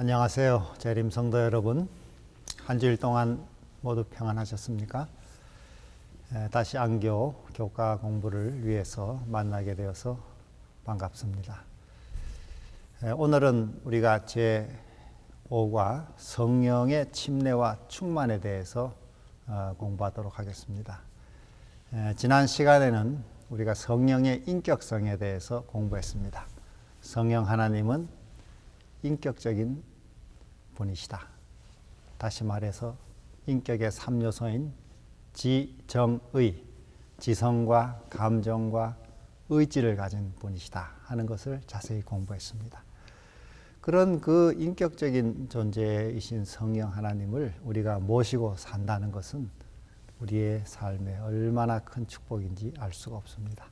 안녕하세요. 재림 성도 여러분. 한 주일 동안 모두 평안하셨습니까? 다시 안교 교과 공부를 위해서 만나게 되어서 반갑습니다. 오늘은 우리가 제5과 성령의 침례와 충만에 대해서 공부하도록 하겠습니다. 지난 시간에는 우리가 성령의 인격성에 대해서 공부했습니다. 성령 하나님은 인격적인 분이시다. 다시 말해서 인격의 3요소인 지정의, 지성과 감정과 의지를 가진 분이시다 하는 것을 자세히 공부했습니다. 그런 그 인격적인 존재이신 성령 하나님을 우리가 모시고 산다는 것은 우리의 삶에 얼마나 큰 축복인지 알 수가 없습니다.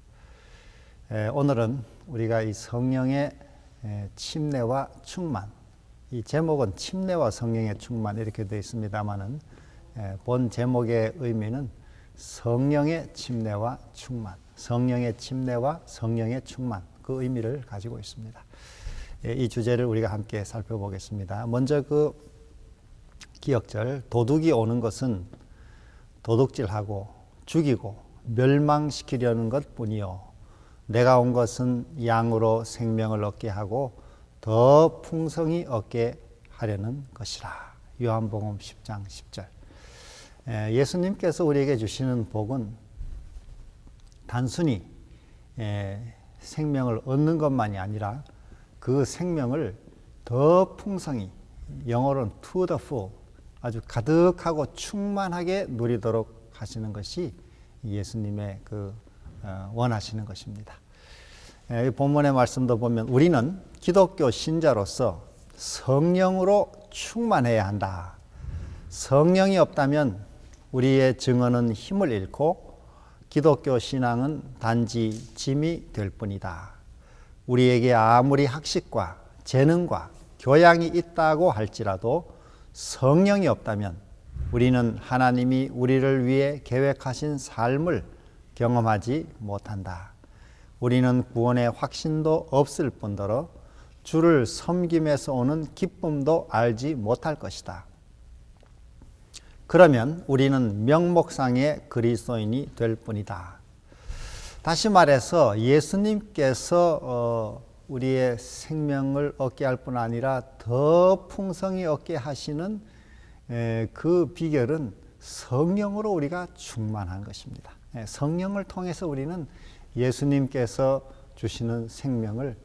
오늘은 우리가 이 성령의 침례와 충만, 이 제목은 침례와 성령의 충만 이렇게 되어 있습니다만은 본 제목의 의미는 성령의 침례와 충만, 성령의 침례와 성령의 충만, 그 의미를 가지고 있습니다. 이 주제를 우리가 함께 살펴보겠습니다. 먼저 그 기억절, 도둑이 오는 것은 도둑질하고 죽이고 멸망시키려는 것뿐이요 내가 온 것은 양으로 생명을 얻게 하고 더 풍성히 얻게 하려는 것이라. 요한복음 10장 10절. 예수님께서 우리에게 주시는 복은 단순히 생명을 얻는 것만이 아니라 그 생명을 더 풍성히, 영어로는 to the full, 아주 가득하고 충만하게 누리도록 하시는 것이 예수님의 원하시는 것입니다. 이 본문의 말씀도 보면 우리는 기독교 신자로서 성령으로 충만해야 한다. 성령이 없다면 우리의 증언은 힘을 잃고 기독교 신앙은 단지 짐이 될 뿐이다. 우리에게 아무리 학식과 재능과 교양이 있다고 할지라도 성령이 없다면 우리는 하나님이 우리를 위해 계획하신 삶을 경험하지 못한다. 우리는 구원의 확신도 없을 뿐더러 주를 섬김에서 오는 기쁨도 알지 못할 것이다. 그러면 우리는 명목상의 그리스도인이 될 뿐이다. 다시 말해서 예수님께서 우리의 생명을 얻게 할 뿐 아니라 더 풍성히 얻게 하시는 그 비결은 성령으로 우리가 충만한 것입니다. 성령을 통해서 우리는 예수님께서 주시는 생명을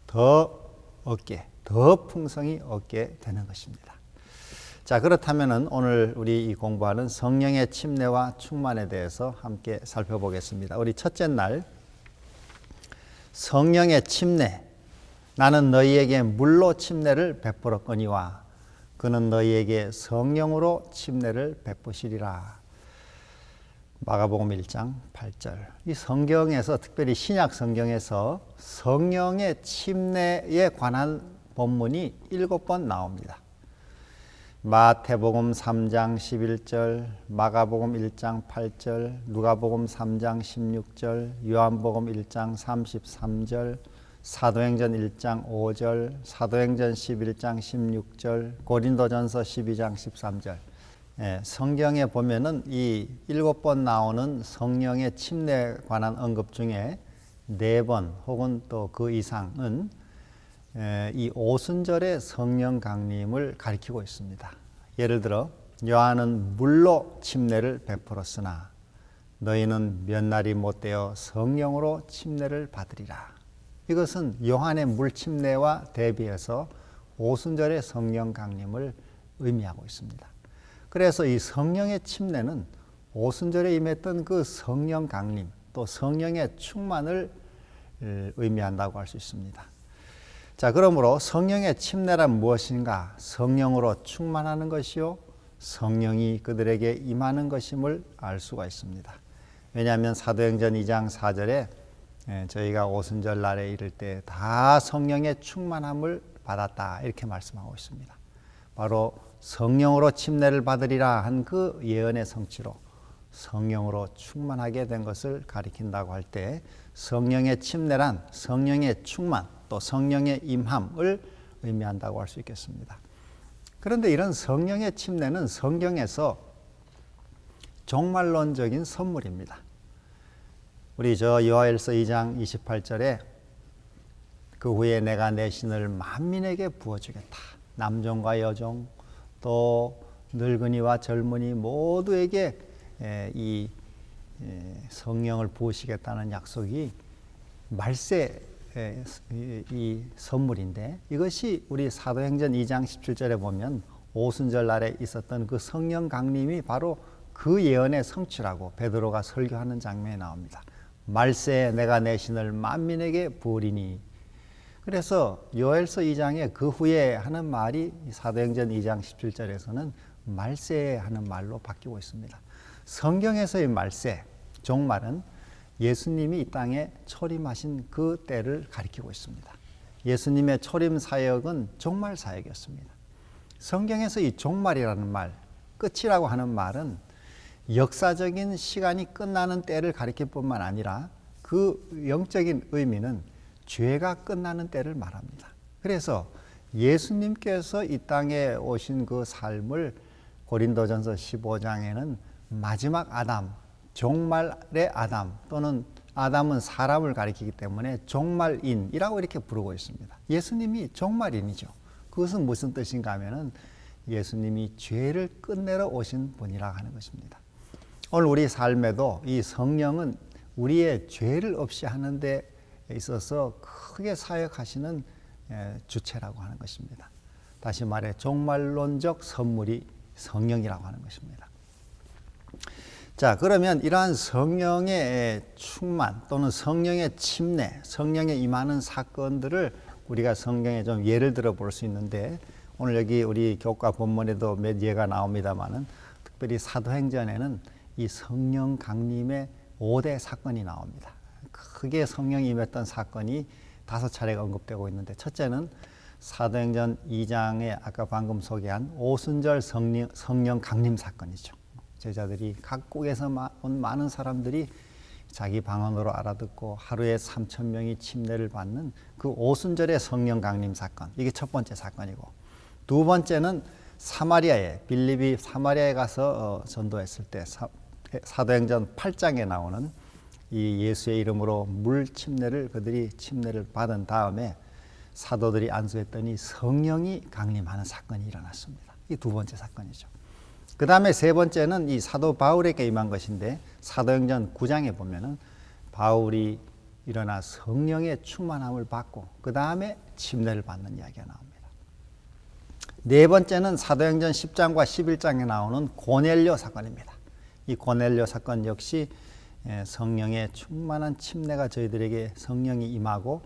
더 얻게, 더 풍성히 얻게 되는 것입니다. 자, 그렇다면 오늘 우리 이 공부하는 성령의 침례와 충만에 대해서 함께 살펴보겠습니다. 우리 첫째 날, 성령의 침례. 나는 너희에게 물로 침례를 베풀었거니와 그는 너희에게 성령으로 침례를 베푸시리라. 마가복음 1장 8절. 이 성경에서, 특별히 신약 성경에서 성령의 침례에 관한 본문이 7번 나옵니다. 마태복음 3장 11절, 마가복음 1장 8절, 누가복음 3장 16절, 요한복음 1장 33절, 사도행전 1장 5절, 사도행전 11장 16절, 고린도전서 12장 13절. 성경에 보면은 이 7번 나오는 성령의 침례에 관한 언급 중에 4번 혹은 또 그 이상은 이 오순절의 성령 강림을 가리키고 있습니다. 예를 들어 요한은 물로 침례를 베풀었으나 너희는 몇 날이 못되어 성령으로 침례를 받으리라. 이것은 요한의 물 침례와 대비해서 오순절의 성령 강림을 의미하고 있습니다. 그래서 이 성령의 침례는 오순절에 임했던 그 성령 강림, 또 성령의 충만을 의미한다고 할 수 있습니다. 자, 그러므로 성령의 침례란 무엇인가? 성령으로 충만하는 것이요, 성령이 그들에게 임하는 것임을 알 수가 있습니다. 왜냐하면 사도행전 2장 4절에 저희가 오순절 날에 이를 때 다 성령의 충만함을 받았다 이렇게 말씀하고 있습니다. 바로 성령으로 침례를 받으리라 한 그 예언의 성취로 성령으로 충만하게 된 것을 가리킨다고 할 때 성령의 침례란 성령의 충만 또 성령의 임함을 의미한다고 할 수 있겠습니다. 그런데 이런 성령의 침례는 성경에서 종말론적인 선물입니다. 우리 요한일서 2장 28절에 그 후에 내가 내 신을 만민에게 부어주겠다. 남종과 여종 또 늙은이와 젊은이 모두에게 이 성령을 부으시겠다는 약속이 말세 이 선물인데, 이것이 우리 사도행전 2장 17절에 보면 오순절 날에 있었던 그 성령 강림이 바로 그 예언의 성취라고 베드로가 설교하는 장면이 나옵니다. 말세에 내가 내 신을 만민에게 부으리니. 그래서 요엘서 2장에 그 후에 하는 말이 사도행전 2장 17절에서는 말세에 하는 말로 바뀌고 있습니다. 성경에서의 말세, 종말은 예수님이 이 땅에 초림하신 그 때를 가리키고 있습니다. 예수님의 초림 사역은 종말 사역이었습니다. 성경에서 이 종말이라는 말, 끝이라고 하는 말은 역사적인 시간이 끝나는 때를 가리킬 뿐만 아니라 그 영적인 의미는 죄가 끝나는 때를 말합니다. 그래서 예수님께서 이 땅에 오신 그 삶을 고린도전서 15장에는 마지막 아담, 종말의 아담, 또는 아담은 사람을 가리키기 때문에 종말인이라고 이렇게 부르고 있습니다. 예수님이 종말인이죠. 그것은 무슨 뜻인가 하면은 예수님이 죄를 끝내러 오신 분이라 하는 것입니다. 오늘 우리 삶에도 이 성령은 우리의 죄를 없이 하는 데 있어서 크게 사역하시는 주체라고 하는 것입니다. 다시 말해 종말론적 선물이 성령이라고 하는 것입니다. 자, 그러면 이러한 성령의 충만 또는 성령의 침례, 성령에 임하는 사건들을 우리가 성경에 좀 예를 들어 볼 수 있는데, 오늘 여기 우리 교과 본문에도 몇 예가 나옵니다만은 특별히 사도행전에는 이 성령 강림의 5대 사건이 나옵니다. 크게 성령이 임했던 사건이 5차례가 언급되고 있는데, 첫째는 사도행전 2장에 아까 방금 소개한 오순절 성령 강림 사건이죠. 제자들이 각국에서 온 많은 사람들이 자기 방언으로 알아듣고 하루에 3,000명이 침례를 받는 그 오순절의 성령 강림 사건, 이게 첫 번째 사건이고, 두 번째는 사마리아에, 빌립이 사마리아에 가서 전도했을 때 사도행전 8장에 나오는 이 예수의 이름으로 물 침례를 그들이 침례를 받은 다음에 사도들이 안수했더니 성령이 강림하는 사건이 일어났습니다. 이 두 번째 사건이죠. 그 다음에 세 번째는 이 사도 바울에게 임한 것인데, 사도행전 9장에 보면은 바울이 일어나 성령의 충만함을 받고 그 다음에 침례를 받는 이야기가 나옵니다. 네 번째는 사도행전 10장과 11장에 나오는 고넬료 사건입니다. 이 고넬료 사건 역시 성령의 충만한 침례가 저희들에게 성령이 임하고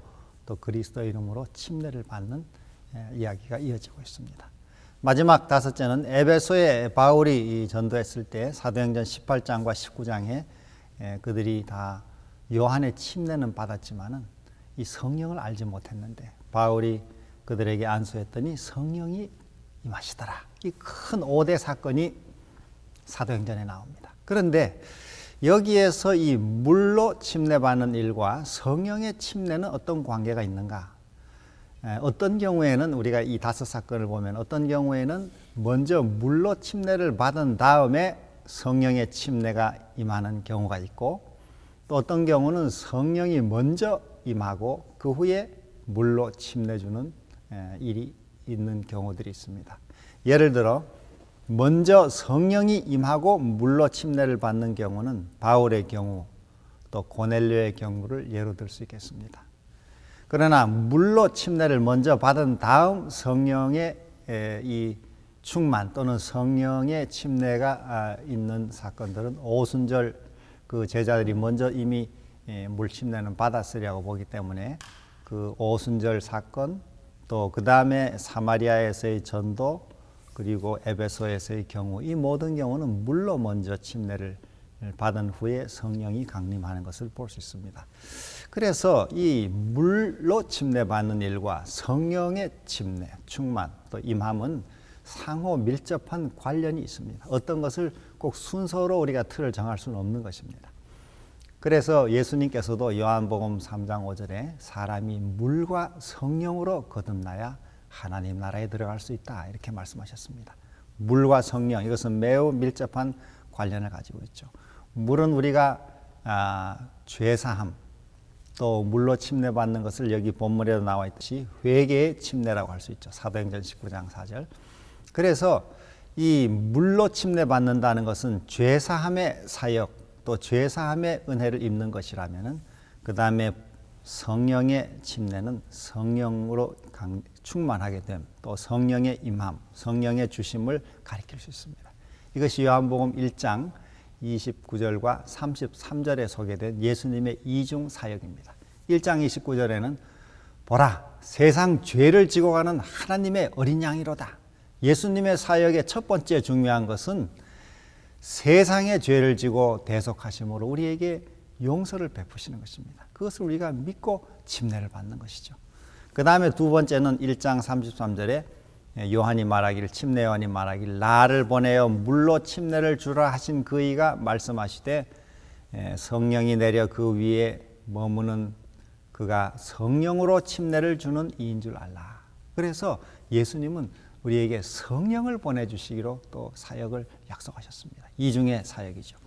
또 그리스도의 이름으로 침례를 받는 이야기가 이어지고 있습니다. 마지막 다섯째는 에베소에 바울이 전도했을 때 사도행전 18장과 19장에 그들이 다 요한의 침례는 받았지만은 이 성령을 알지 못했는데 바울이 그들에게 안수했더니 성령이 임하시더라. 이 큰 5대 사건이 사도행전에 나옵니다. 그런데 여기에서 이 물로 침례받는 일과 성령의 침례는 어떤 관계가 있는가? 어떤 경우에는 우리가 이 5사건을 보면 어떤 경우에는 먼저 물로 침례를 받은 다음에 성령의 침례가 임하는 경우가 있고, 또 어떤 경우는 성령이 먼저 임하고 그 후에 물로 침례 주는 일이 있는 경우들이 있습니다. 예를 들어 먼저 성령이 임하고 물로 침례를 받는 경우는 바울의 경우 또 고넬료의 경우를 예로 들 수 있겠습니다. 그러나 물로 침례를 먼저 받은 다음 성령의 이 충만 또는 성령의 침례가 있는 사건들은 오순절 그 제자들이 먼저 이미 물 침례는 받았으리라고 보기 때문에 그 오순절 사건, 또 그 다음에 사마리아에서의 전도, 그리고 에베소에서의 경우, 이 모든 경우는 물로 먼저 침례를 받은 후에 성령이 강림하는 것을 볼 수 있습니다. 그래서 이 물로 침례받는 일과 성령의 침례, 충만, 또 임함은 상호 밀접한 관련이 있습니다. 어떤 것을 꼭 순서로 우리가 틀을 정할 수는 없는 것입니다. 그래서 예수님께서도 요한복음 3장 5절에 사람이 물과 성령으로 거듭나야 하나님 나라에 들어갈 수 있다. 이렇게 말씀하셨습니다. 물과 성령, 이것은 매우 밀접한 관련을 가지고 있죠. 물은 우리가 죄사함, 또 물로 침례받는 것을 여기 본문에도 나와 있듯이 회개의 침례라고 할 수 있죠. 사도행전 19장 4절. 그래서 이 물로 침례받는다는 것은 죄사함의 사역, 또 죄사함의 은혜를 입는 것이라면은, 그 다음에 성령의 침례는 성령으로 충만하게 됨, 또 성령의 임함, 성령의 주심을 가리킬 수 있습니다. 이것이 요한복음 1장 29절과 33절에 소개된 예수님의 이중 사역입니다. 1장 29절에는 보라, 세상 죄를 지고 가는 하나님의 어린 양이로다. 예수님의 사역의 첫 번째 중요한 것은 세상의 죄를 지고 대속하심으로 우리에게 용서를 베푸시는 것입니다. 그것을 우리가 믿고 침례를 받는 것이죠. 그 다음에 두 번째는 1장 33절에 요한이 말하기를, 침례 요한이 말하기를, 나를 보내어 물로 침례를 주라 하신 그 이가 말씀하시되 성령이 내려 그 위에 머무는 그가 성령으로 침례를 주는 이인 줄 알라. 그래서 예수님은 우리에게 성령을 보내주시기로 또 사역을 약속하셨습니다. 이중의 사역이죠.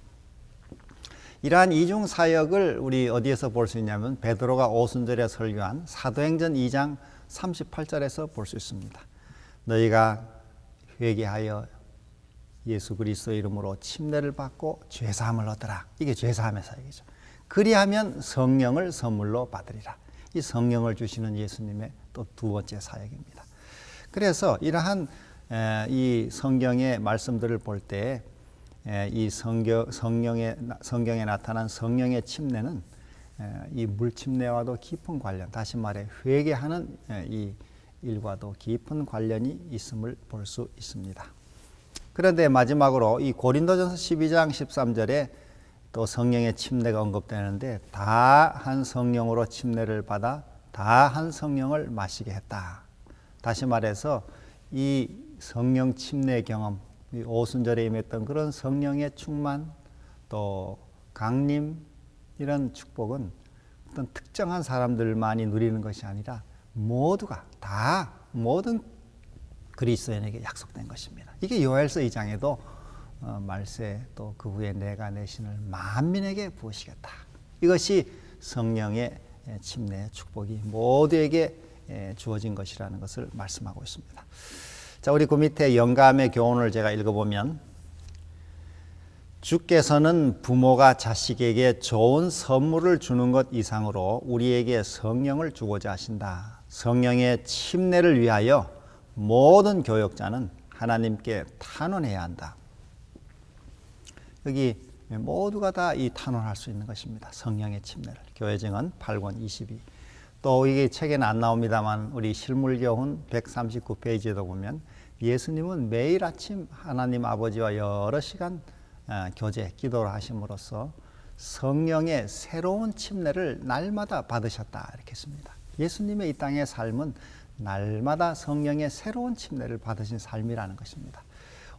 이러한 이중 사역을 우리 어디에서 볼 수 있냐면 베드로가 오순절에 설교한 사도행전 2장 38절에서 볼 수 있습니다. 너희가 회개하여 예수 그리스도의 이름으로 침례를 받고 죄사함을 얻으라. 이게 죄사함의 사역이죠. 그리하면 성령을 선물로 받으리라. 이 성령을 주시는 예수님의 또 두 번째 사역입니다. 그래서 이러한 이 성경의 말씀들을 볼 때 이 성경에 나타난 성령의 침례는 이 물침례와도 깊은 관련, 다시 말해 회개하는 이 일과도 깊은 관련이 있음을 볼 수 있습니다. 그런데 마지막으로 이 고린도전서 12장 13절에 또 성령의 침례가 언급되는데, 다 한 성령으로 침례를 받아 다 한 성령을 마시게 했다. 다시 말해서 이 성령 침례 경험, 이 오순절에 임했던 그런 성령의 충만, 또 강림, 이런 축복은 어떤 특정한 사람들만이 누리는 것이 아니라 모두가 다 모든 그리스도인에게 약속된 것입니다. 이게 요엘서 2장에도 말세, 또 그 후에 내가 내 신을 만민에게 부으시겠다. 이것이 성령의 침례의 축복이 모두에게 주어진 것이라는 것을 말씀하고 있습니다. 자, 우리 그 밑에 영감의 교훈을 제가 읽어보면, 주께서는 부모가 자식에게 좋은 선물을 주는 것 이상으로 우리에게 성령을 주고자 하신다. 성령의 침례를 위하여 모든 교역자는 하나님께 탄원해야 한다. 여기 모두가 다 이 탄원할 수 있는 것입니다. 성령의 침례를. 교회증언 8권 22. 또 이게 책에는 안 나옵니다만 우리 실물교훈 139페이지에도 보면 예수님은 매일 아침 하나님 아버지와 여러 시간 교제, 기도를 하심으로써 성령의 새로운 침례를 날마다 받으셨다. 이렇게 했습니다. 예수님의 이 땅의 삶은 날마다 성령의 새로운 침례를 받으신 삶이라는 것입니다.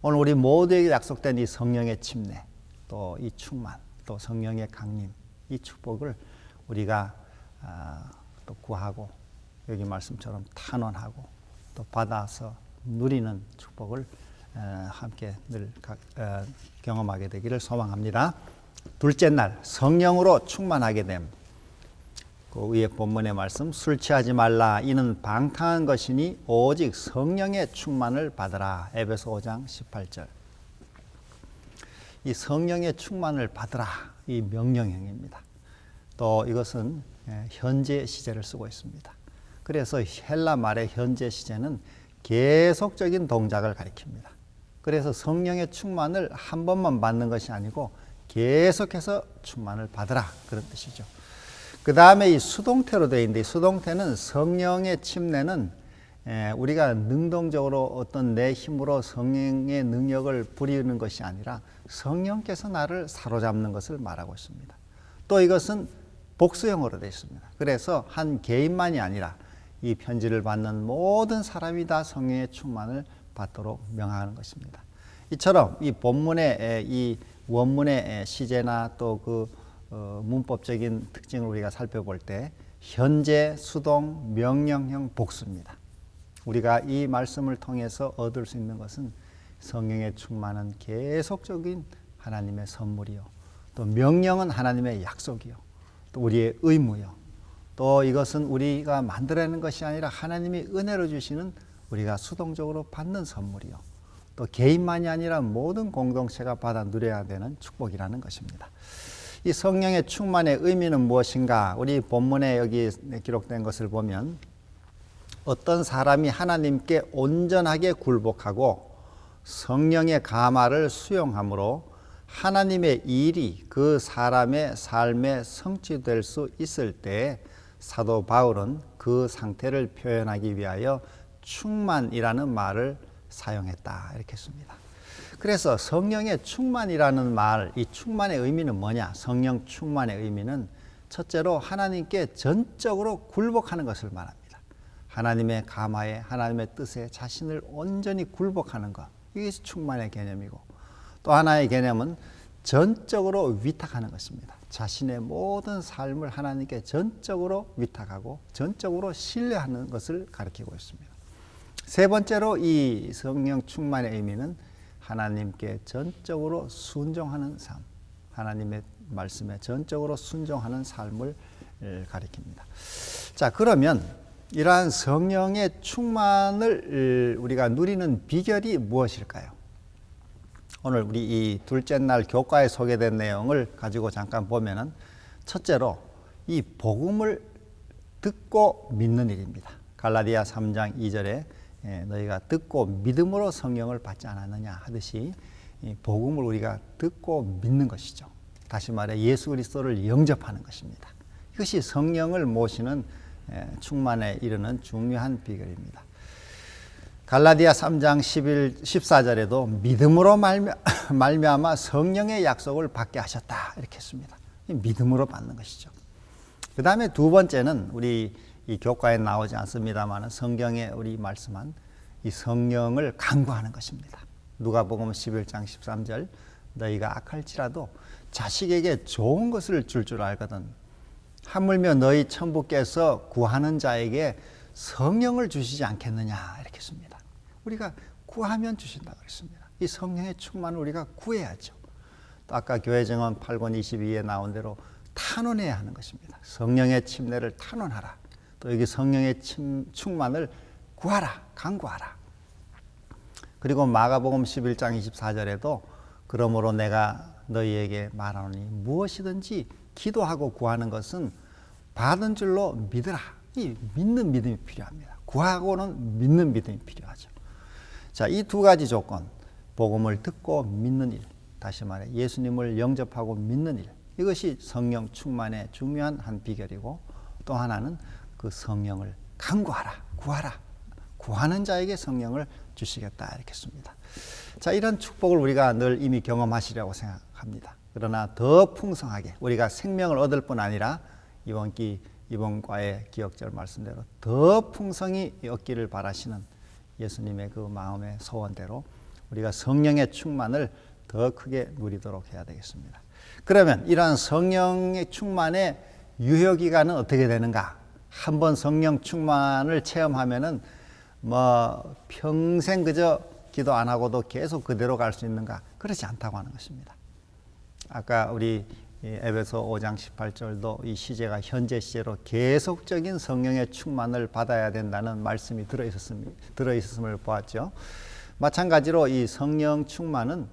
오늘 우리 모두에게 약속된 이 성령의 침례, 또 이 충만, 또 성령의 강림, 이 축복을 우리가 또 구하고, 여기 말씀처럼 탄원하고 또 받아서 누리는 축복을 함께 늘 경험하게 되기를 소망합니다. 둘째 날, 성령으로 충만하게 됨. 그 위에 본문의 말씀, 술 취하지 말라. 이는 방탕한 것이니 오직 성령의 충만을 받으라. 에베소 5장 18절. 이 성령의 충만을 받으라. 이 명령형입니다. 또 이것은 현재 시제를 쓰고 있습니다. 그래서 헬라 말의 현재 시제는 계속적인 동작을 가리킵니다. 그래서 성령의 충만을 한 번만 받는 것이 아니고 계속해서 충만을 받으라, 그런 뜻이죠. 그 다음에 이 수동태로 되어 있는데, 수동태는 성령의 침례는 우리가 능동적으로 어떤 내 힘으로 성령의 능력을 부리는 것이 아니라 성령께서 나를 사로잡는 것을 말하고 있습니다. 또 이것은 복수형으로 되어 있습니다. 그래서 한 개인만이 아니라 이 편지를 받는 모든 사람이 다 성령의 충만을 받도록 명하는 것입니다. 이처럼 이 본문의 이 원문의 시제나 또 그 문법적인 특징을 우리가 살펴볼 때 현재, 수동, 명령형, 복수입니다. 우리가 이 말씀을 통해서 얻을 수 있는 것은 성령의 충만은 계속적인 하나님의 선물이요, 또 명령은 하나님의 약속이요, 또 우리의 의무요, 또 이것은 우리가 만들어내는 것이 아니라 하나님이 은혜로 주시는 우리가 수동적으로 받는 선물이요, 또 개인만이 아니라 모든 공동체가 받아 누려야 되는 축복이라는 것입니다. 이 성령의 충만의 의미는 무엇인가? 우리 본문에 여기 기록된 것을 보면 어떤 사람이 하나님께 온전하게 굴복하고 성령의 감화를 수용함으로 하나님의 일이 그 사람의 삶에 성취될 수 있을 때 사도 바울은 그 상태를 표현하기 위하여 충만이라는 말을 사용했다 이렇게 했습니다. 그래서 성령의 충만이라는 말, 이 충만의 의미는 뭐냐? 성령 충만의 의미는 첫째로 하나님께 전적으로 굴복하는 것을 말합니다. 하나님의 감화에, 하나님의 뜻에 자신을 온전히 굴복하는 것, 이것이 충만의 개념이고, 또 하나의 개념은 전적으로 위탁하는 것입니다. 자신의 모든 삶을 하나님께 전적으로 위탁하고 전적으로 신뢰하는 것을 가리키고 있습니다. 세 번째로 이 성령 충만의 의미는 하나님께 전적으로 순종하는 삶, 하나님의 말씀에 전적으로 순종하는 삶을 가리킵니다. 자, 그러면 이러한 성령의 충만을 우리가 누리는 비결이 무엇일까요? 오늘 우리 이 둘째 날 교과에 소개된 내용을 가지고 잠깐 보면은 첫째로 이 복음을 듣고 믿는 일입니다. 갈라디아 3장 2절에 너희가 듣고 믿음으로 성령을 받지 않았느냐 하듯이 이 복음을 우리가 듣고 믿는 것이죠. 다시 말해 예수 그리스도를 영접하는 것입니다. 이것이 성령을 모시는 충만에 이르는 중요한 비결입니다. 갈라디아 3장 14절에도 믿음으로 말미암아 성령의 약속을 받게 하셨다 이렇게 했습니다. 믿음으로 받는 것이죠. 그 다음에 두 번째는 우리 이 교과에 나오지 않습니다만 성경에 우리 말씀한 이 성령을 간구하는 것입니다. 누가복음 11장 13절 너희가 악할지라도 자식에게 좋은 것을 줄 알거든 하물며 너희 천부께서 구하는 자에게 성령을 주시지 않겠느냐 이렇게 했습니다. 우리가 구하면 주신다고 했습니다. 이 성령의 충만을 우리가 구해야죠. 또 아까 교회정언 8권 22에 나온 대로 탄원해야 하는 것입니다. 성령의 침례를 탄원하라. 또 여기 성령의 충만을 구하라, 간구하라. 그리고 마가복음 11장 24절에도 그러므로 내가 너희에게 말하노니 무엇이든지 기도하고 구하는 것은 받은 줄로 믿으라. 이 믿는 믿음이 필요합니다. 구하고는 믿는 믿음이 필요하죠. 자, 이 두 가지 조건, 복음을 듣고 믿는 일, 다시 말해 예수님을 영접하고 믿는 일, 이것이 성령 충만의 중요한 한 비결이고, 또 하나는 그 성령을 간구하라, 구하라. 구하는 자에게 성령을 주시겠다 이렇게 했습니다. 자, 이런 축복을 우리가 늘 이미 경험하시려고 생각합니다. 그러나 더 풍성하게 우리가 생명을 얻을 뿐 아니라 이번 과의 기억절 말씀대로 더 풍성히 얻기를 바라시는 예수님의 그 마음의 소원대로 우리가 성령의 충만을 더 크게 누리도록 해야 되겠습니다. 그러면 이러한 성령의 충만의 유효기간은 어떻게 되는가? 한번 성령 충만을 체험하면은 평생 그저 기도 안 하고도 계속 그대로 갈 수 있는가? 그렇지 않다고 하는 것입니다. 아까 우리 에베소 5장 18절도 이 시제가 현재 시제로 계속적인 성령의 충만을 받아야 된다는 말씀이 들어있었음을 보았죠. 마찬가지로 이 성령 충만은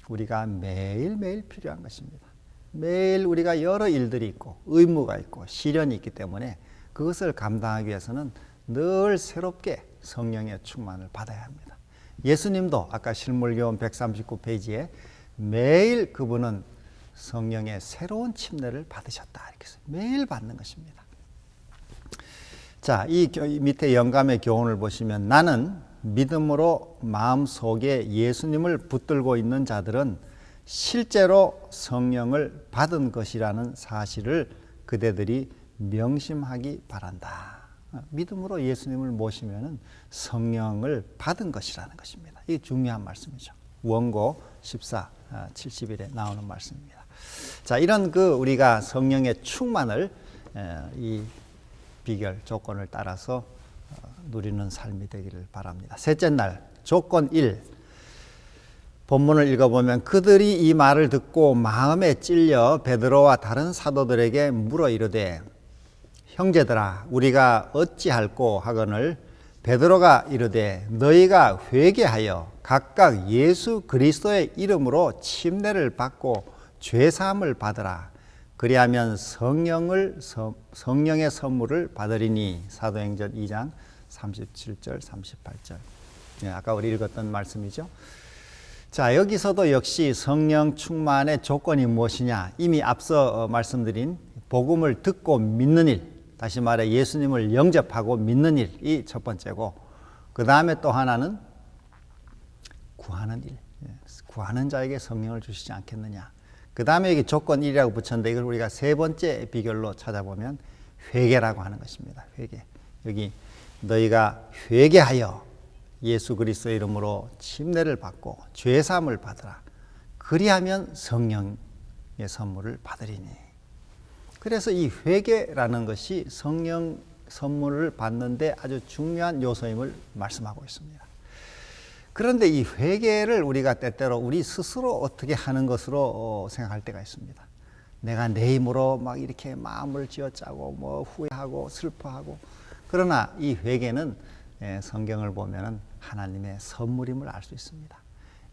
우리가 매일매일 필요한 것입니다. 매일 우리가 여러 일들이 있고 의무가 있고 시련이 있기 때문에 그것을 감당하기 위해서는 늘 새롭게 성령의 충만을 받아야 합니다. 예수님도 아까 실물교훈 139페이지에 매일 그분은 성령의 새로운 침례를 받으셨다 이렇게 해서 매일 받는 것입니다. 자, 이 밑에 영감의 교훈을 보시면 나는 믿음으로 마음속에 예수님을 붙들고 있는 자들은 실제로 성령을 받은 것이라는 사실을 그대들이 명심하기 바란다. 믿음으로 예수님을 모시면 성령을 받은 것이라는 것입니다. 이게 중요한 말씀이죠. 원고 14, 70일에 나오는 말씀입니다. 자, 이런 우리가 성령의 충만을 이 비결 조건을 따라서 누리는 삶이 되기를 바랍니다. 셋째 날, 조건 1. 본문을 읽어보면 그들이 이 말을 듣고 마음에 찔려 베드로와 다른 사도들에게 물어 이르되 형제들아 우리가 어찌할꼬 하거늘 베드로가 이르되 너희가 회개하여 각각 예수 그리스도의 이름으로 침례를 받고 죄사함을 받으라. 그리하면 성령의 선물을 받으리니. 사도행전 2장 37절 38절. 아까 우리 읽었던 말씀이죠. 자, 여기서도 역시 성령 충만의 조건이 무엇이냐. 이미 앞서 말씀드린 복음을 듣고 믿는 일, 다시 말해 예수님을 영접하고 믿는 일이 첫 번째고, 그 다음에 또 하나는 구하는 일, 구하는 자에게 성령을 주시지 않겠느냐. 그 다음에 여기 조건 1이라고 붙였는데 이걸 우리가 세 번째 비결로 찾아보면 회개라고 하는 것입니다. 회개. 여기 너희가 회개하여 예수 그리스도의 이름으로 침례를 받고 죄사함을 받으라. 그리하면 성령의 선물을 받으리니. 그래서 이 회개라는 것이 성령 선물을 받는데 아주 중요한 요소임을 말씀하고 있습니다. 그런데 이 회개를 우리가 때때로 우리 스스로 어떻게 하는 것으로 생각할 때가 있습니다. 내가 내 힘으로 막 이렇게 마음을 쥐어짜고 뭐 후회하고 슬퍼하고. 그러나 이 회개는 성경을 보면은 하나님의 선물임을 알 수 있습니다.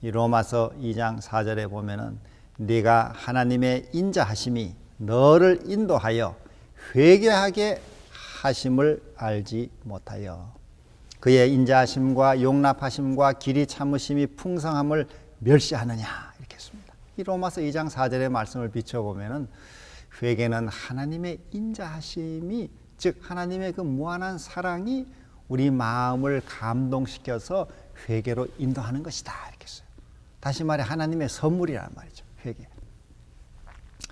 이 로마서 2장 4절에 보면은 네가 하나님의 인자하심이 너를 인도하여 회개하게 하심을 알지 못하여 그의 인자하심과 용납하심과 길이 참으심이 풍성함을 멸시하느냐 이렇게 했습니다. 이 로마서 2장 4절의 말씀을 비춰보면은 회개는 하나님의 인자하심이, 즉 하나님의 그 무한한 사랑이 우리 마음을 감동시켜서 회개로 인도하는 것이다 이렇게 했어요. 다시 말해 하나님의 선물이라는 말이죠. 회개.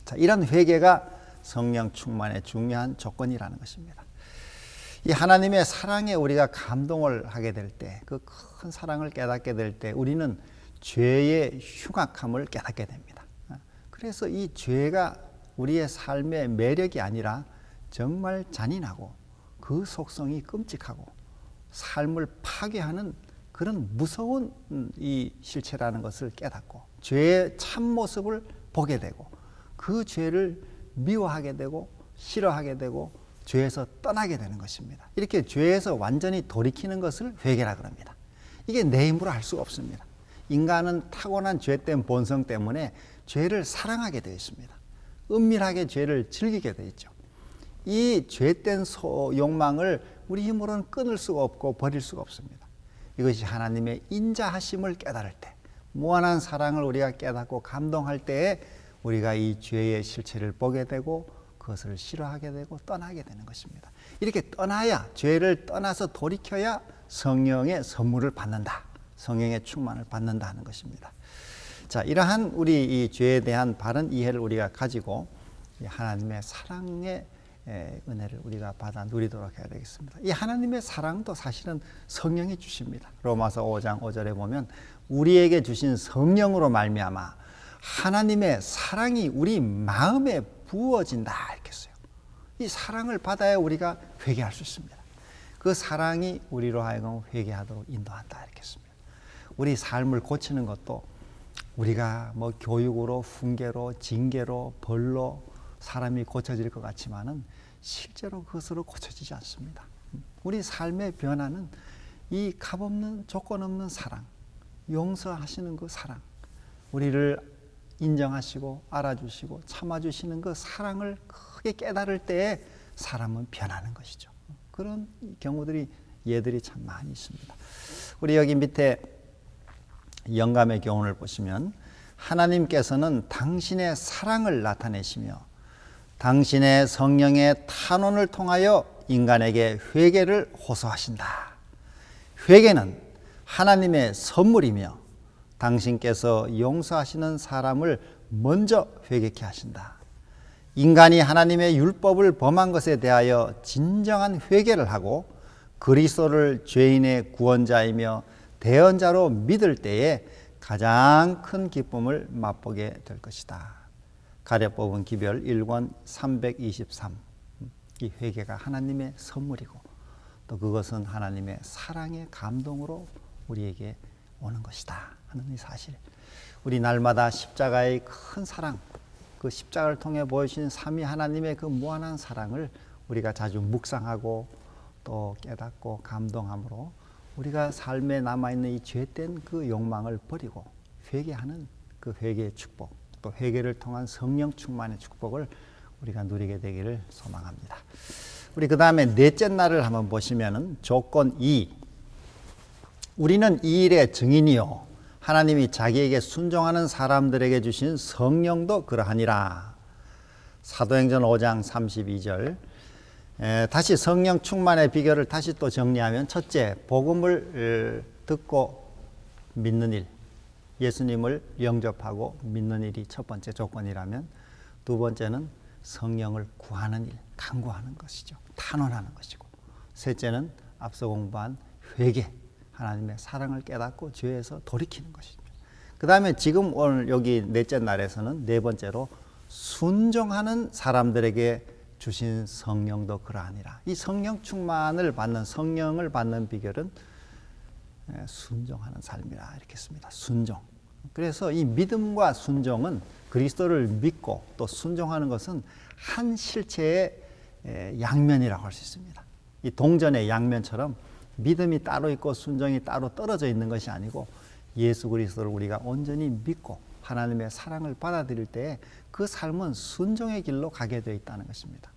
자, 이런 회개가 성령 충만의 중요한 조건이라는 것입니다. 이 하나님의 사랑에 우리가 감동을 하게 될 때, 그 큰 사랑을 깨닫게 될 때 우리는 죄의 흉악함을 깨닫게 됩니다. 그래서 이 죄가 우리의 삶의 매력이 아니라 정말 잔인하고 그 속성이 끔찍하고 삶을 파괴하는 그런 무서운 이 실체라는 것을 깨닫고 죄의 참모습을 보게 되고 그 죄를 미워하게 되고 싫어하게 되고 죄에서 떠나게 되는 것입니다. 이렇게 죄에서 완전히 돌이키는 것을 회개라 그럽니다. 이게 내 힘으로 할 수가 없습니다. 인간은 타고난 죄된 본성 때문에 죄를 사랑하게 되어 있습니다. 은밀하게 죄를 즐기게 되어 있죠. 이 죄된 욕망을 우리 힘으로는 끊을 수가 없고 버릴 수가 없습니다. 이것이 하나님의 인자하심을 깨달을 때, 무한한 사랑을 우리가 깨닫고 감동할 때에 우리가 이 죄의 실체를 보게 되고 그것을 싫어하게 되고 떠나게 되는 것입니다. 이렇게 떠나야, 죄를 떠나서 돌이켜야 성령의 선물을 받는다, 성령의 충만을 받는다 하는 것입니다. 자, 이러한 우리 이 죄에 대한 바른 이해를 우리가 가지고 하나님의 사랑의 은혜를 우리가 받아 누리도록 해야 되겠습니다. 이 하나님의 사랑도 사실은 성령이 주십니다. 로마서 5장 5절에 보면 우리에게 주신 성령으로 말미암아 하나님의 사랑이 우리 마음에 부어진다 이렇게 했어요. 이 사랑을 받아야 우리가 회개할 수 있습니다. 그 사랑이 우리로 하여금 회개하도록 인도한다 이렇게 했습니다. 우리 삶을 고치는 것도 우리가 뭐 교육으로, 훈계로, 징계로, 벌로 사람이 고쳐질 것 같지만은 실제로 그것으로 고쳐지지 않습니다. 우리 삶의 변화는 이 값없는 조건 없는 사랑, 용서하시는 그 사랑, 우리를 인정하시고 알아주시고 참아주시는 그 사랑을 크게 깨달을 때에 사람은 변하는 것이죠. 그런 경우들이 예들이 참 많이 있습니다. 우리 여기 밑에 영감의 교훈을 보시면 하나님께서는 당신의 사랑을 나타내시며 당신의 성령의 탄원을 통하여 인간에게 회개를 호소하신다. 회개는 하나님의 선물이며 당신께서 용서하시는 사람을 먼저 회개케 하신다. 인간이 하나님의 율법을 범한 것에 대하여 진정한 회개를 하고 그리스도를 죄인의 구원자이며 대언자로 믿을 때에 가장 큰 기쁨을 맛보게 될 것이다. 가려뽑은 기별 1권 323. 이 회개가 하나님의 선물이고 또 그것은 하나님의 사랑의 감동으로 우리에게 오는 것이다 하는 이 사실. 우리 날마다 십자가의 큰 사랑, 그 십자가를 통해 보여주신 삼위 하나님의 그 무한한 사랑을 우리가 자주 묵상하고 또 깨닫고 감동함으로 우리가 삶에 남아있는 이 죄된 그 욕망을 버리고 회개하는 그 회개의 축복, 또 회개를 통한 성령 충만의 축복을 우리가 누리게 되기를 소망합니다. 우리 그 다음에 넷째 날을 한번 보시면은 조건 2. 우리는 이 일의 증인이요 하나님이 자기에게 순종하는 사람들에게 주신 성령도 그러하니라. 사도행전 5장 32절. 다시 성령 충만의 비결을 다시 또 정리하면, 첫째, 복음을 듣고 믿는 일, 예수님을 영접하고 믿는 일이 첫 번째 조건이라면, 두 번째는 성령을 구하는 일, 간구하는 것이죠. 탄원하는 것이고, 셋째는 앞서 공부한 회개, 하나님의 사랑을 깨닫고 죄에서 돌이키는 것입니다. 그 다음에 지금 오늘 여기 넷째 날에서는 네 번째로 순종하는 사람들에게 주신 성령도 그러하니라. 이 성령 충만을 받는, 성령을 받는 비결은 순종하는 삶이라 이렇게 씁니다. 순종. 그래서 이 믿음과 순종은, 그리스도를 믿고 또 순종하는 것은 한 실체의 양면이라고 할 수 있습니다. 이 동전의 양면처럼 믿음이 따로 있고 순종이 따로 떨어져 있는 것이 아니고, 예수 그리스도를 우리가 온전히 믿고 하나님의 사랑을 받아들일 때에 그 삶은 순종의 길로 가게 되어 있다는 것입니다.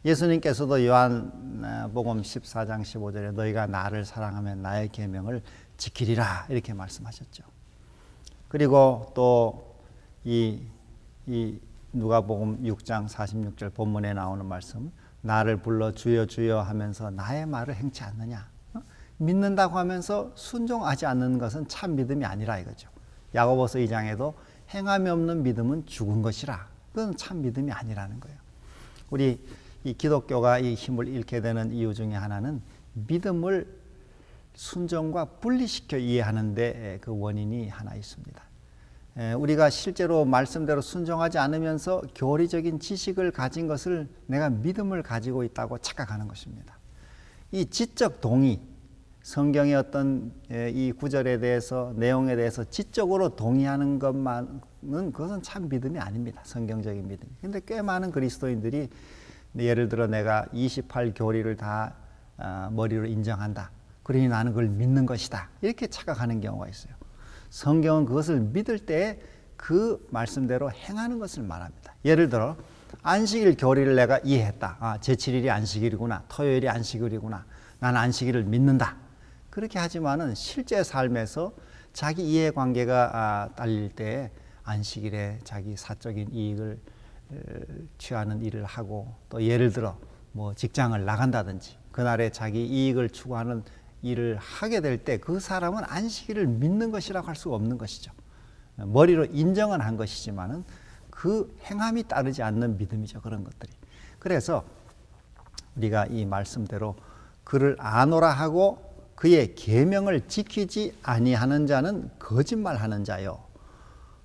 예수님께서도 요한복음 14장 15절에 너희가 나를 사랑하면 나의 계명을 지키리라 이렇게 말씀하셨죠. 그리고 또 이 누가복음 6장 46절 본문에 나오는 말씀, 나를 불러 주여 주여 하면서 나의 말을 행치 않느냐. 믿는다고 하면서 순종하지 않는 것은 참 믿음이 아니라 이거죠. 야고보서 2장에도 행함이 없는 믿음은 죽은 것이라. 그건 참 믿음이 아니라는 거예요. 우리 이 기독교가 이 힘을 잃게 되는 이유 중에 하나는 믿음을 순종과 분리시켜 이해하는데 그 원인이 하나 있습니다. 우리가 실제로 말씀대로 순종하지 않으면서 교리적인 지식을 가진 것을 내가 믿음을 가지고 있다고 착각하는 것입니다. 이 지적 동의, 성경의 어떤 이 구절에 대해서, 내용에 대해서 지적으로 동의하는 것만은 그것은 참 믿음이 아닙니다. 성경적인 믿음. 근데 꽤 많은 그리스도인들이 예를 들어 내가 28교리를 다 머리로 인정한다. 그러니 나는 그걸 믿는 것이다. 이렇게 착각하는 경우가 있어요. 성경은 그것을 믿을 때 그 말씀대로 행하는 것을 말합니다. 예를 들어 안식일 교리를 내가 이해했다. 제7일이 안식일이구나. 토요일이 안식일이구나. 나는 안식일을 믿는다. 그렇게 하지만은 실제 삶에서 자기 이해관계가 딸릴 때 안식일에 자기 사적인 이익을 취하는 일을 하고, 또 예를 들어 뭐 직장을 나간다든지 그날에 자기 이익을 추구하는 일을 하게 될 때 그 사람은 안식일을 믿는 것이라고 할 수가 없는 것이죠. 머리로 인정은 한 것이지만은 그 행함이 따르지 않는 믿음이죠. 그런 것들이. 그래서 우리가 이 말씀대로 그를 아노라 하고 그의 계명을 지키지 아니하는 자는 거짓말하는 자요,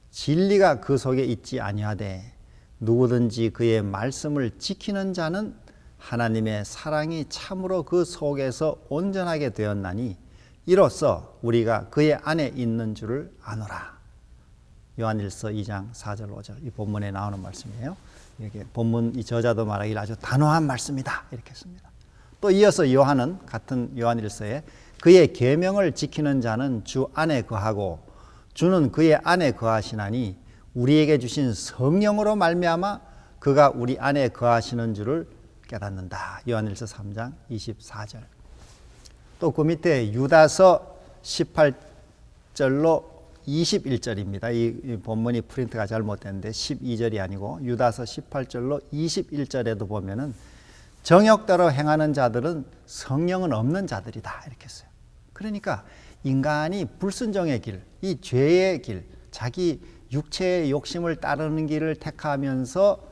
진리가 그 속에 있지 아니하되 누구든지 그의 말씀을 지키는 자는 하나님의 사랑이 참으로 그 속에서 온전하게 되었나니 이로써 우리가 그의 안에 있는 줄을 아노라. 요한일서 2장 4절 5절 이 본문에 나오는 말씀이에요. 이렇게 본문 이 저자도 말하기를 아주 단호한 말씀이다 이렇게 씁니다. 또 이어서 요한은 같은 요한일서에 그의 계명을 지키는 자는 주 안에 거하고 주는 그의 안에 거하시나니 우리에게 주신 성령으로 말미암아 그가 우리 안에 거하시는 줄을 깨닫는다. 요한일서 3장 24절. 또 그 밑에 유다서 18절로 21절입니다. 이 본문이 프린트가 잘못됐는데 12절이 아니고 유다서 18절로 21절에도 보면은 정욕대로 행하는 자들은 성령은 없는 자들이다 이렇게 써요. 그러니까 인간이 불순종의 길, 이 죄의 길, 자기 육체의 욕심을 따르는 길을 택하면서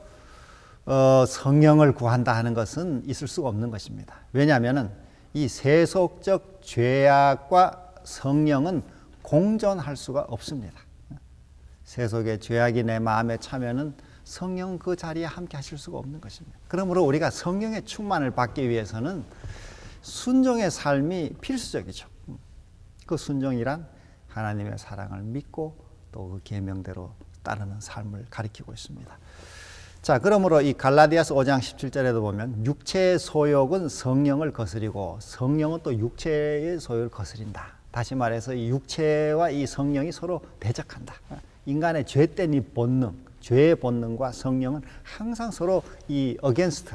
성령을 구한다 하는 것은 있을 수가 없는 것입니다. 왜냐하면 이 세속적 죄악과 성령은 공존할 수가 없습니다. 세속의 죄악이 내 마음에 차면은 성령은 그 자리에 함께 하실 수가 없는 것입니다. 그러므로 우리가 성령의 충만을 받기 위해서는 순종의 삶이 필수적이죠. 그 순종이란 하나님의 사랑을 믿고 또 그 계명대로 따르는 삶을 가리키고 있습니다. 자, 그러므로 이 갈라디아서 5장 17절에도 보면 육체의 소욕은 성령을 거스리고 성령은 또 육체의 소욕을 거스린다. 다시 말해서 이 육체와 이 성령이 서로 대적한다. 인간의 죄된 이 본능, 죄의 본능과 성령은 항상 서로 이 against,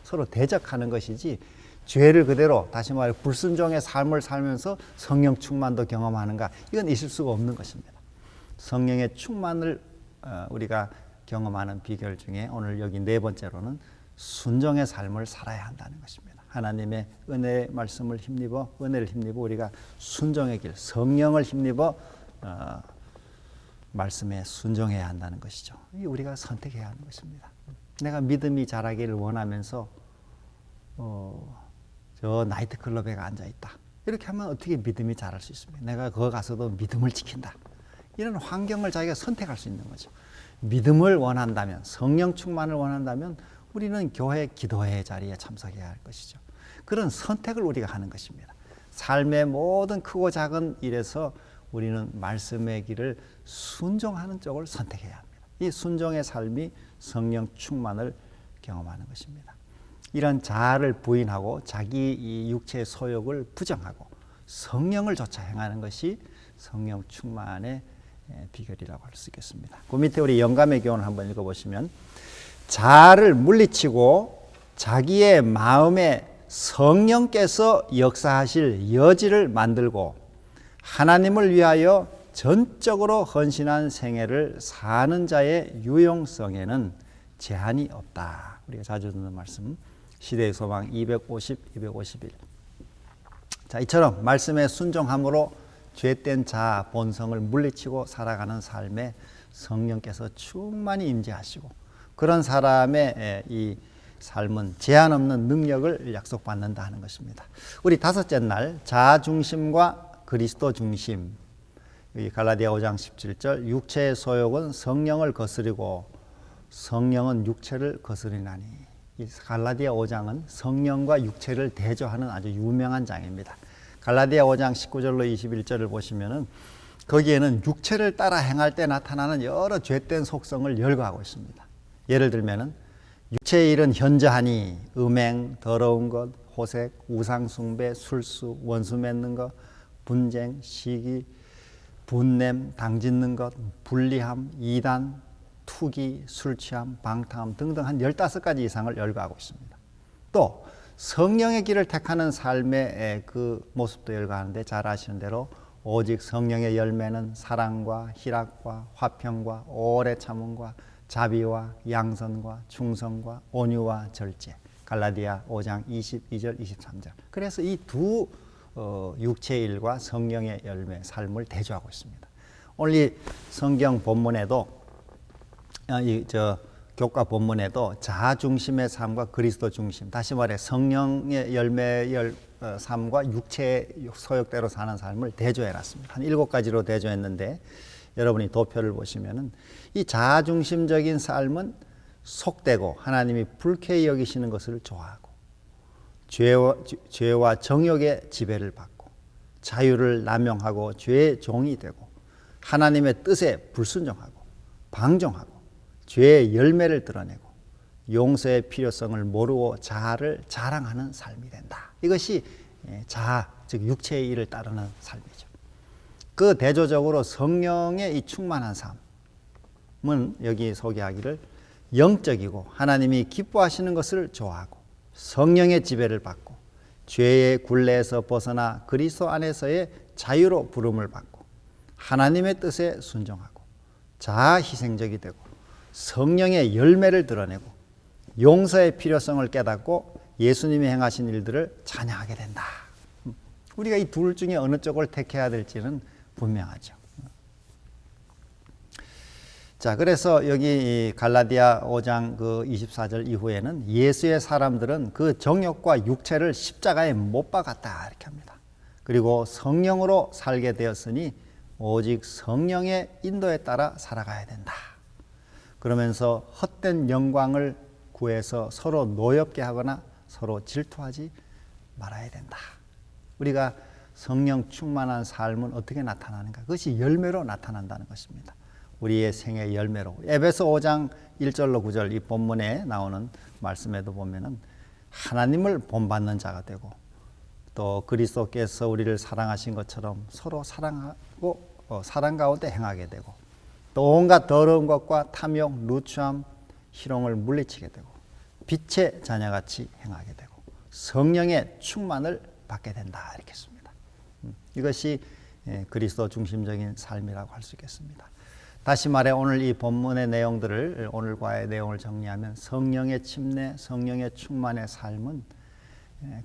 서로 대적하는 것이지, 죄를 그대로 다시 말해 불순종의 삶을 살면서 성령 충만도 경험하는가, 이건 있을 수가 없는 것입니다. 성령의 충만을 우리가 경험하는 비결 중에 오늘 여기 네 번째로는 순종의 삶을 살아야 한다는 것입니다. 하나님의 은혜의 말씀을 힘입어, 은혜를 힘입어 우리가 순종의 길, 성령을 힘입어 말씀에 순종해야 한다는 것이죠. 이게 우리가 선택해야 하는 것입니다. 내가 믿음이 자라기를 원하면서 저 나이트클럽에 앉아있다. 이렇게 하면 어떻게 믿음이 자랄 수 있습니까? 내가 거기 가서도 믿음을 지킨다. 이런 환경을 자기가 선택할 수 있는 거죠. 믿음을 원한다면, 성령 충만을 원한다면 우리는 교회 기도회 자리에 참석해야 할 것이죠. 그런 선택을 우리가 하는 것입니다. 삶의 모든 크고 작은 일에서 우리는 말씀의 길을 순종하는 쪽을 선택해야 합니다. 이 순종의 삶이 성령 충만을 경험하는 것입니다. 이런 자아를 부인하고 자기 이 육체의 소욕을 부정하고 성령을 쫓아 행하는 것이 성령 충만의 비결이라고 할 수 있겠습니다. 그 밑에 우리 영감의 교훈을 한번 읽어보시면, 자아를 물리치고 자기의 마음에 성령께서 역사하실 여지를 만들고 하나님을 위하여 전적으로 헌신한 생애를 사는 자의 유용성에는 제한이 없다. 우리가 자주 듣는 말씀, 시대의 소망 250, 251. 자, 이처럼 말씀에 순종함으로 죄된 자아 본성을 물리치고 살아가는 삶에 성령께서 충만히 임재하시고, 그런 사람의 이 삶은 제한 없는 능력을 약속받는다 하는 것입니다. 우리 다섯째 날, 자아 중심과 그리스도 중심. 갈라디아 5장 17절, 육체의 소욕은 성령을 거스리고 성령은 육체를 거스리나니. 이 갈라디아 5장은 성령과 육체를 대조하는 아주 유명한 장입니다. 갈라디아 5장 19절로 21절을 보시면은 거기에는 육체를 따라 행할 때 나타나는 여러 죄된 속성을 열거하고 있습니다. 예를 들면은 육체의 일은 현저하니 음행, 더러운 것, 호색, 우상 숭배, 술수, 원수 맺는 것, 분쟁, 시기, 분냄, 당짓는 것, 불리함, 이단, 투기, 술 취함, 방탕함 등등 한 15가지 이상을 열거하고 있습니다. 또 성령의 길을 택하는 삶의 그 모습도 열거하는데, 잘 아시는 대로 오직 성령의 열매는 사랑과 희락과 화평과 오래 참음과 자비와 양선과 충성과 온유와 절제. 갈라디아 5장 22절 23절. 그래서 이 두 육체의 일과 성령의 열매 삶을 대조하고 있습니다. 오늘 이 성경 본문에도 교과 본문에도 자아 중심의 삶과 그리스도 중심, 다시 말해 성령의 열매의 삶과 육체의 소욕대로 사는 삶을 대조해 놨습니다. 한 7가지로 대조했는데, 여러분이 도표를 보시면은 이 자아 중심적인 삶은 속되고 하나님이 불쾌히 여기시는 것을 좋아하고, 죄와 정욕의 지배를 받고, 자유를 남용하고 죄의 종이 되고, 하나님의 뜻에 불순종하고 방종하고 죄의 열매를 드러내고 용서의 필요성을 모르고 자아를 자랑하는 삶이 된다. 이것이 자아, 즉 육체의 일을 따르는 삶이죠. 그 대조적으로 성령의 이 충만한 삶은 여기 소개하기를 영적이고 하나님이 기뻐하시는 것을 좋아하고 성령의 지배를 받고 죄의 굴레에서 벗어나 그리스도 안에서의 자유로 부름을 받고 하나님의 뜻에 순종하고 자아 희생적이 되고 성령의 열매를 드러내고 용서의 필요성을 깨닫고 예수님이 행하신 일들을 찬양하게 된다. 우리가 이 둘 중에 어느 쪽을 택해야 될지는 분명하죠. 자, 그래서 여기 갈라디아 5장 그 24절 이후에는 예수의 사람들은 그 정욕과 육체를 십자가에 못 박았다 이렇게 합니다. 그리고 성령으로 살게 되었으니 오직 성령의 인도에 따라 살아가야 된다. 그러면서 헛된 영광을 구해서 서로 노엽게 하거나 서로 질투하지 말아야 된다. 우리가 성령 충만한 삶은 어떻게 나타나는가? 그것이 열매로 나타난다는 것입니다. 우리의 생의 열매로. 에베소 5장 1절로 9절 이 본문에 나오는 말씀에도 보면은 하나님을 본받는 자가 되고 또 그리스도께서 우리를 사랑하신 것처럼 서로 사랑하고 사랑 가운데 행하게 되고 또 온갖 더러운 것과 탐욕, 누추함, 희롱을 물리치게 되고 빛의 자녀같이 행하게 되고 성령의 충만을 받게 된다 이렇게 했습니다. 이것이 그리스도 중심적인 삶이라고 할 수 있겠습니다. 다시 말해 오늘 이 본문의 내용들을 오늘과의 내용을 정리하면 성령의 침례, 성령의 충만의 삶은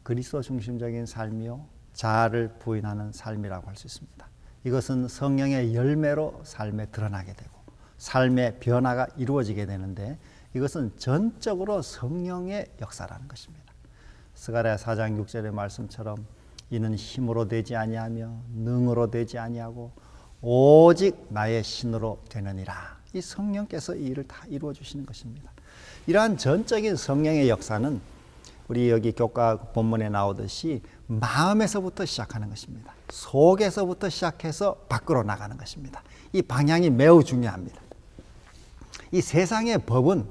그리스도 중심적인 삶이요 자아를 부인하는 삶이라고 할 수 있습니다. 이것은 성령의 열매로 삶에 드러나게 되고 삶의 변화가 이루어지게 되는데 이것은 전적으로 성령의 역사라는 것입니다. 스가랴 4장 6절의 말씀처럼 이는 힘으로 되지 아니하며 능으로 되지 아니하고 오직 나의 신으로 되느니라. 이 성령께서 이 일을 다 이루어 주시는 것입니다. 이러한 전적인 성령의 역사는 우리 여기 교과 본문에 나오듯이 마음에서부터 시작하는 것입니다. 속에서부터 시작해서 밖으로 나가는 것입니다. 이 방향이 매우 중요합니다. 이 세상의 법은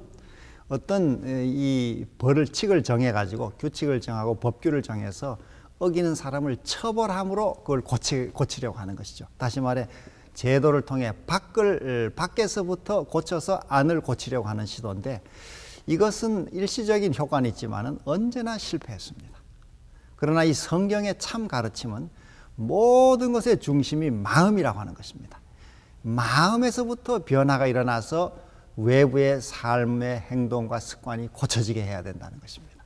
어떤 이 벌칙을 정해가지고 규칙을 정하고 법규를 정해서 어기는 사람을 처벌함으로 그걸 고치려고 하는 것이죠. 다시 말해 제도를 통해 밖에서부터 고쳐서 안을 고치려고 하는 시도인데 이것은 일시적인 효과는 있지만 언제나 실패했습니다. 그러나 이 성경의 참 가르침은 모든 것의 중심이 마음이라고 하는 것입니다. 마음에서부터 변화가 일어나서 외부의 삶의 행동과 습관이 고쳐지게 해야 된다는 것입니다.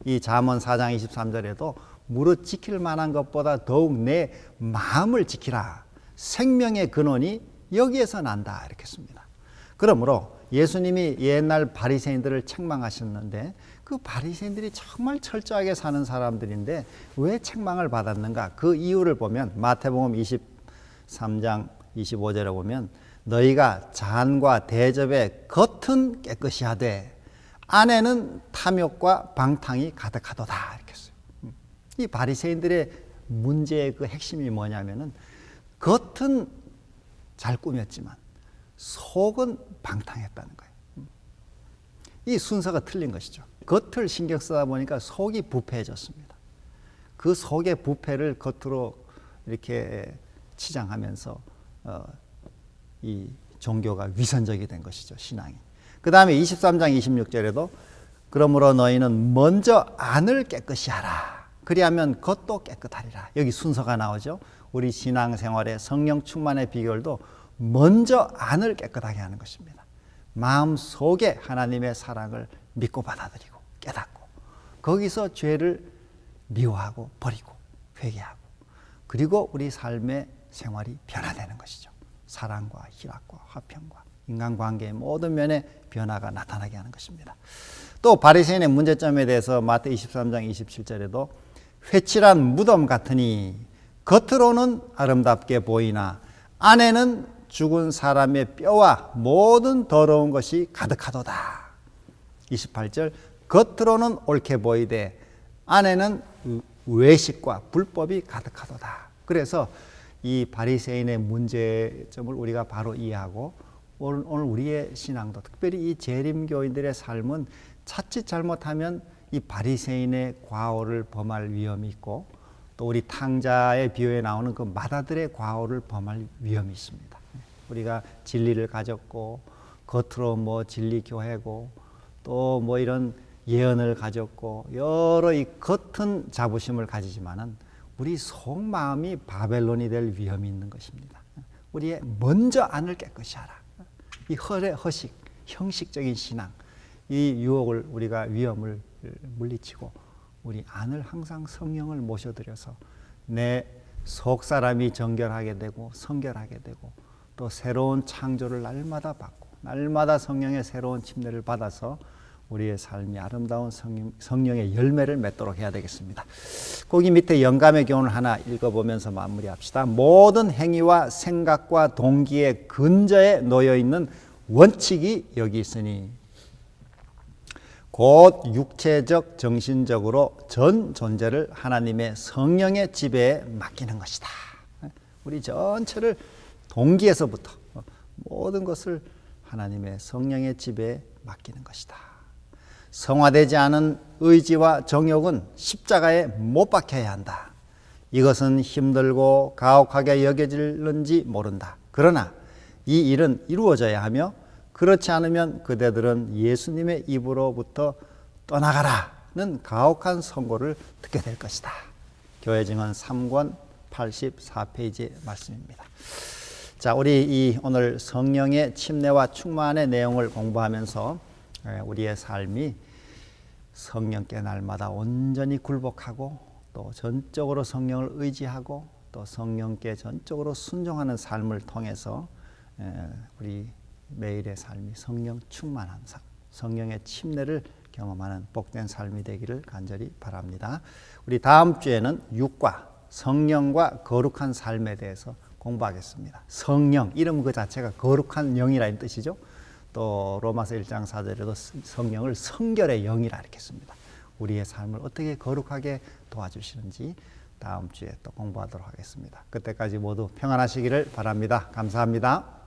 이 잠언 4장 23절에도 무릇 지킬 만한 것보다 더욱 내 마음을 지키라. 생명의 근원이 여기에서 난다 이렇게 했습니다. 그러므로 예수님이 옛날 바리새인들을 책망하셨는데 그 바리새인들이 정말 철저하게 사는 사람들인데 왜 책망을 받았는가? 그 이유를 보면 마태복음 23장 25절에 보면 너희가 잔과 대접의 겉은 깨끗이 하되 안에는 탐욕과 방탕이 가득하도다 이렇게 했어요. 이 바리새인들의 문제의 그 핵심이 뭐냐면은 겉은 잘 꾸몄지만 속은 방탕했다는 거예요. 이 순서가 틀린 것이죠. 겉을 신경 쓰다 보니까 속이 부패해졌습니다. 그 속의 부패를 겉으로 이렇게 치장하면서 이 종교가 위선적이 된 것이죠. 신앙이. 그 다음에 23장 26절에도 그러므로 너희는 먼저 안을 깨끗이 하라. 그리하면 겉도 깨끗하리라. 여기 순서가 나오죠. 우리 신앙생활의 성령 충만의 비결도 먼저 안을 깨끗하게 하는 것입니다. 마음 속에 하나님의 사랑을 믿고 받아들이고 깨닫고 거기서 죄를 미워하고 버리고 회개하고 그리고 우리 삶의 생활이 변화되는 것이죠. 사랑과 희락과 화평과 인간관계의 모든 면에 변화가 나타나게 하는 것입니다. 또 바리새인의 문제점에 대해서 마태 23장 27절에도 회칠한 무덤 같으니 겉으로는 아름답게 보이나 안에는 죽은 사람의 뼈와 모든 더러운 것이 가득하도다. 28절 겉으로는 옳게 보이되 안에는 외식과 불법이 가득하도다. 그래서 이 바리새인의 문제점을 우리가 바로 이해하고 오늘 우리의 신앙도 특별히 이 재림교인들의 삶은 자칫 잘못하면 이 바리새인의 과오를 범할 위험이 있고 또 우리 탕자의 비유에 나오는 그 마다들의 과오를 범할 위험이 있습니다. 우리가 진리를 가졌고 겉으로 뭐 진리 교회고 또 뭐 이런 예언을 가졌고 여러 이 겉은 자부심을 가지지만은 우리 속마음이 바벨론이 될 위험이 있는 것입니다. 우리의 먼저 안을 깨끗이 하라. 이 허식, 형식적인 신앙, 이 유혹을 우리가 위험을 물리치고 우리 안을 항상 성령을 모셔드려서 내 속 사람이 정결하게 되고 성결하게 되고 또 새로운 창조를 날마다 받고 날마다 성령의 새로운 침례를 받아서 우리의 삶이 아름다운 성령의 열매를 맺도록 해야 되겠습니다. 거기 밑에 영감의 교훈을 하나 읽어보면서 마무리합시다. 모든 행위와 생각과 동기의 근저에 놓여 있는 원칙이 여기 있으니 곧 육체적, 정신적으로 전 존재를 하나님의 성령의 지배에 맡기는 것이다. 우리 전체를 동기에서부터 모든 것을 하나님의 성령의 지배에 맡기는 것이다. 성화되지 않은 의지와 정욕은 십자가에 못 박혀야 한다. 이것은 힘들고 가혹하게 여겨질는지 모른다. 그러나 이 일은 이루어져야 하며 그렇지 않으면 그대들은 예수님의 입으로부터 떠나가라는 가혹한 선고를 듣게 될 것이다. 교회 증언 3권 84페이지의 말씀입니다. 자, 우리 이 오늘 성령의 침례와 충만의 내용을 공부하면서 우리의 삶이 성령께 날마다 온전히 굴복하고 또 전적으로 성령을 의지하고 또 성령께 전적으로 순종하는 삶을 통해서 우리 매일의 삶이 성령 충만한 삶, 성령의 침례를 경험하는 복된 삶이 되기를 간절히 바랍니다. 우리 다음 주에는 육과 성령과 거룩한 삶에 대해서 공부하겠습니다. 성령, 이름 그 자체가 거룩한 영이라는 뜻이죠. 또 로마서 1장 4절에도 성령을 성결의 영이라 이렇게 씁니다. 우리의 삶을 어떻게 거룩하게 도와주시는지 다음 주에 또 공부하도록 하겠습니다. 그때까지 모두 평안하시기를 바랍니다. 감사합니다.